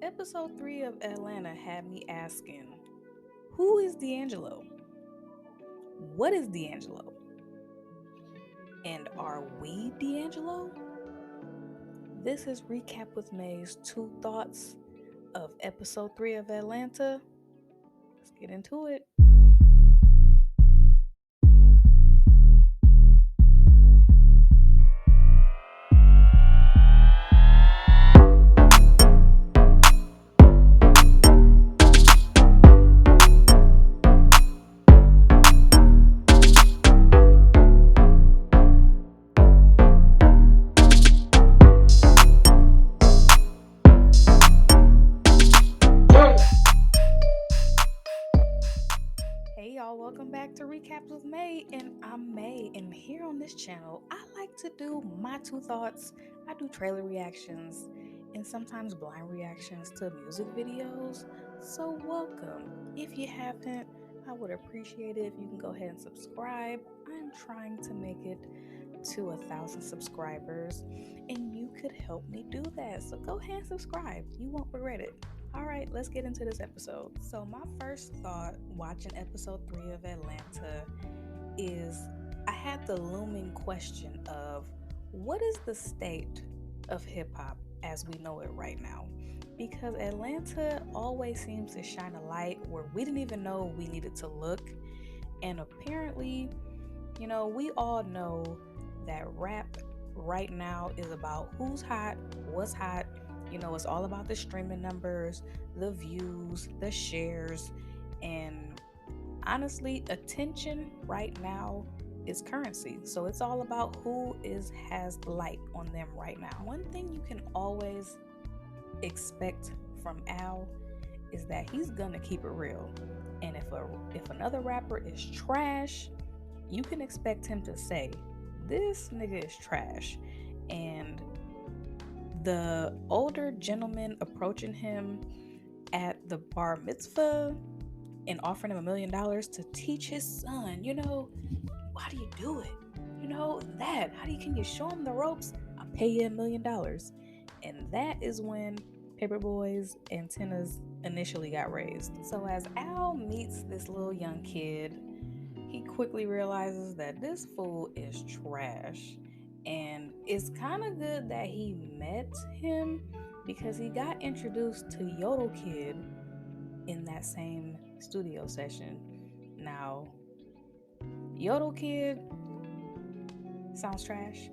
Episode 3 of Atlanta had me asking, who is D'Angelo? What is D'Angelo? And are we D'Angelo? This is Recap with May's two thoughts of episode 3 of Atlanta. Let's get into it. Hey y'all, welcome back to Recaps with May, and I'm May. And here on this channel, I like to do my two thoughts. I do trailer reactions and sometimes blind reactions to music videos. So, welcome. If you haven't, I would appreciate it if you can go ahead and subscribe. I'm trying to make it to 1,000 subscribers, and you could help me do that. So, go ahead and subscribe, you won't regret it. All right, let's get into this episode. So, my first thought watching episode 3 of Atlanta is I had the looming question of what is the state of hip hop as we know it right now? Because Atlanta always seems to shine a light where we didn't even know we needed to look. And apparently, we all know that rap right now is about who's hot, what's hot. It's all about the streaming numbers, the views, the shares, and honestly, attention right now is currency. So it's all about who has the light on them right now. One thing you can always expect from Al is that he's gonna keep it real. And if another rapper is trash, you can expect him to say, "This nigga is trash." And the older gentleman approaching him at the bar mitzvah and offering him $1 million to teach his son, how do you do it? That. Can you show him the ropes? I'll pay you $1 million. And that is when Paperboy's antennas initially got raised. So as Al meets this little young kid, he quickly realizes that this fool is trash. And it's kind of good that he met him because he got introduced to Yodel Kid in that same studio session. Now, Yodel Kid sounds trash,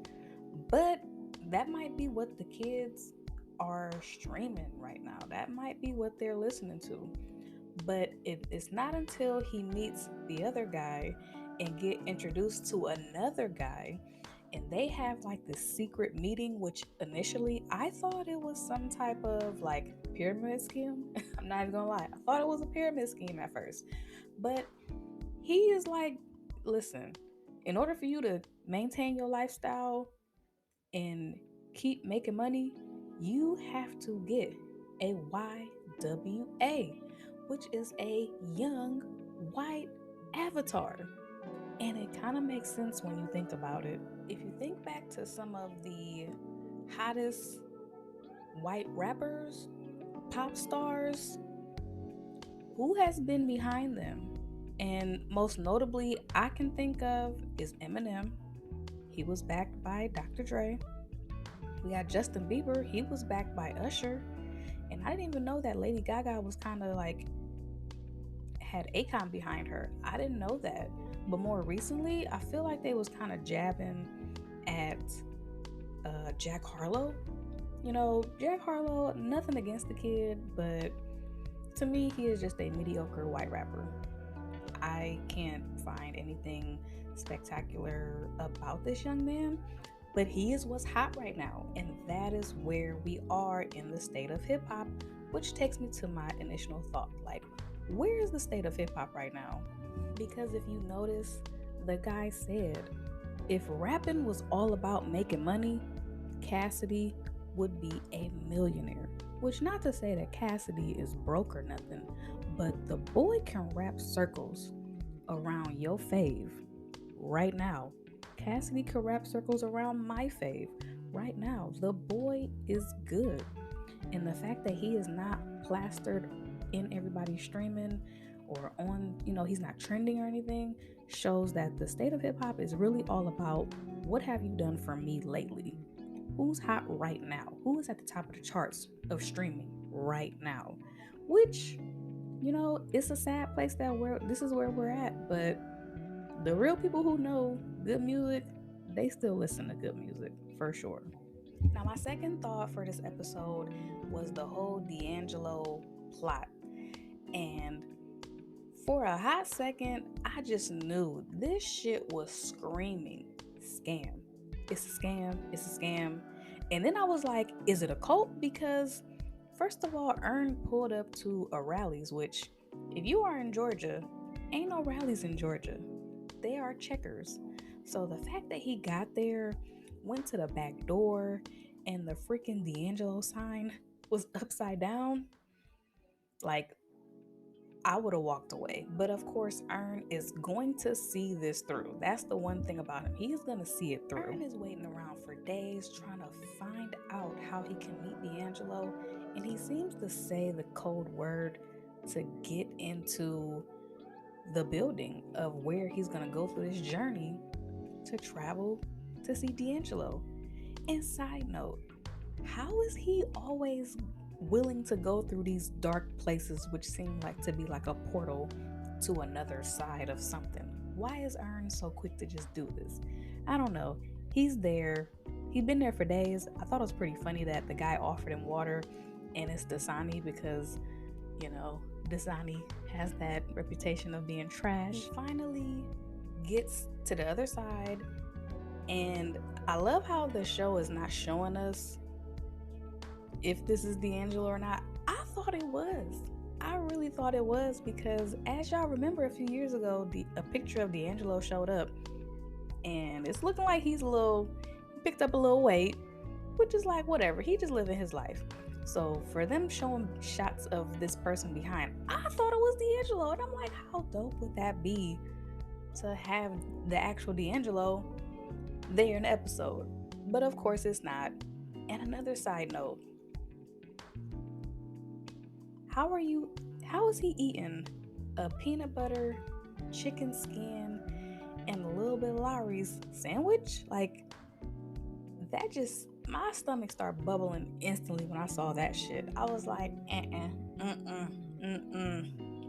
but that might be what the kids are streaming right now. That might be what they're listening to. But it's not until he meets the other guy and get introduced to another guy and they have like this secret meeting, which initially I thought it was some type of like pyramid scheme. I'm not even gonna lie, I thought it was a pyramid scheme at first. But he is like, listen, in order for you to maintain your lifestyle and keep making money, you have to get a YWA, which is a young white avatar. And it kind of makes sense when you think about it. If you think back to some of the hottest white rappers, pop stars, who has been behind them? And most notably, I can think of is Eminem. He was backed by Dr. Dre. We got Justin Bieber. He was backed by Usher. And I didn't even know that Lady Gaga was kind of like had Akon behind her. I didn't know that. But more recently, I feel like they was kind of jabbing at Jack Harlow. Jack Harlow, nothing against the kid, but to me, he is just a mediocre white rapper. I can't find anything spectacular about this young man, but he is what's hot right now, and that is where we are in the state of hip hop, which takes me to my initial thought. Like, where is the state of hip hop right now? Because if you notice, the guy said, if rapping was all about making money, Cassidy would be a millionaire. Which, not to say that Cassidy is broke or nothing, but the boy can rap circles around your fave right now. Cassidy can rap circles around my fave right now. The boy is good. And the fact that he is not plastered in everybody's streaming or on, he's not trending or anything, shows that the state of hip hop is really all about what have you done for me lately? Who's hot right now? Who is at the top of the charts of streaming right now? Which, it's a sad place that this is where we're at, but the real people who know good music, they still listen to good music for sure. Now, my second thought for this episode was the whole D'Angelo plot. And for a hot second, I just knew this shit was screaming scam. It's a scam. It's a scam. And then I was like, is it a cult? Because, first of all, Earn pulled up to a rallies, which, if you are in Georgia, ain't no rallies in Georgia. They are checkers. So the fact that he got there, went to the back door, and the freaking D'Angelo sign was upside down, like, I would have walked away. But of course, Earn is going to see this through. That's the one thing about him. He's going to see it through. Earn is waiting around for days trying to find out how he can meet D'Angelo. And he seems to say the code word to get into the building of where he's going to go through this journey to travel to see D'Angelo. And side note, how is he always willing to go through these dark places which seem like to be like a portal to another side of something? Why is Earn so quick to just do this? I don't know. He's there. He'd been there for days. I thought it was pretty funny that the guy offered him water, and it's Dasani because, Dasani has that reputation of being trash. He finally gets to the other side, and I love how the show is not showing us if this is D'Angelo or not. I thought it was. I really thought it was, because as y'all remember, a few years ago, a picture of D'Angelo showed up, and it's looking like he picked up a little weight, which is like, whatever. He just living his life. So for them showing shots of this person behind, I thought it was D'Angelo, and I'm like, how dope would that be to have the actual D'Angelo there in the episode? But of course it's not. And another side note, how is he eating a peanut butter, chicken skin, and a little bit of Lawry's sandwich? Like, that just, my stomach started bubbling instantly when I saw that shit. I was like,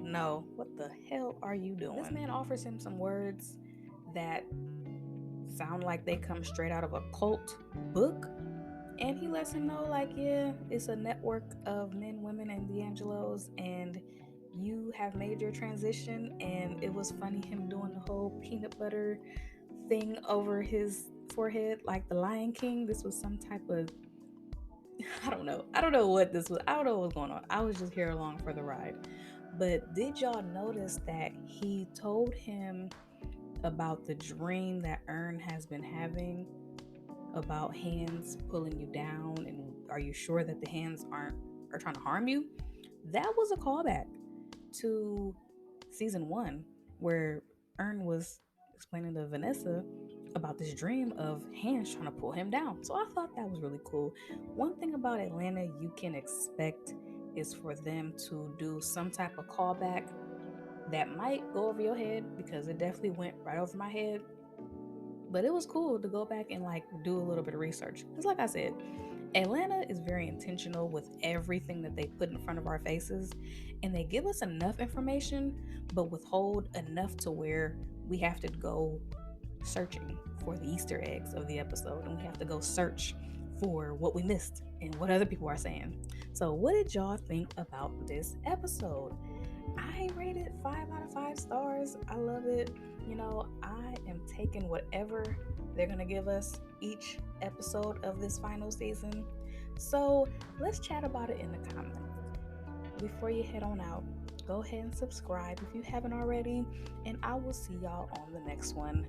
no, what the hell are you doing? This man offers him some words that sound like they come straight out of a cult book. And he lets him know, like, yeah, it's a network of men, women, and D'Angelos, and you have made your transition. And it was funny him doing the whole peanut butter thing over his forehead like the Lion King. This was some type of, I don't know what this was. I don't know what was going on. I was just here along for the ride. But did y'all notice that he told him about the dream that Earn has been having about hands pulling you down, and are you sure that the hands are trying to harm you? That was a callback to season 1, where Earn was explaining to Vanessa about this dream of hands trying to pull him down. So I thought that was really cool. One thing about Atlanta you can expect is for them to do some type of callback that might go over your head, because it definitely went right over my head. But it was cool to go back and like do a little bit of research. Because like I said, Atlanta is very intentional with everything that they put in front of our faces, and they give us enough information but withhold enough to where we have to go searching for the Easter eggs of the episode, and we have to go search for what we missed and what other people are saying. So what did y'all think about this episode? I rated 5 out of 5 stars. I love it. I am taking whatever they're going to give us each episode of this final season. So let's chat about it in the comments. Before you head on out, go ahead and subscribe if you haven't already, and I will see y'all on the next one.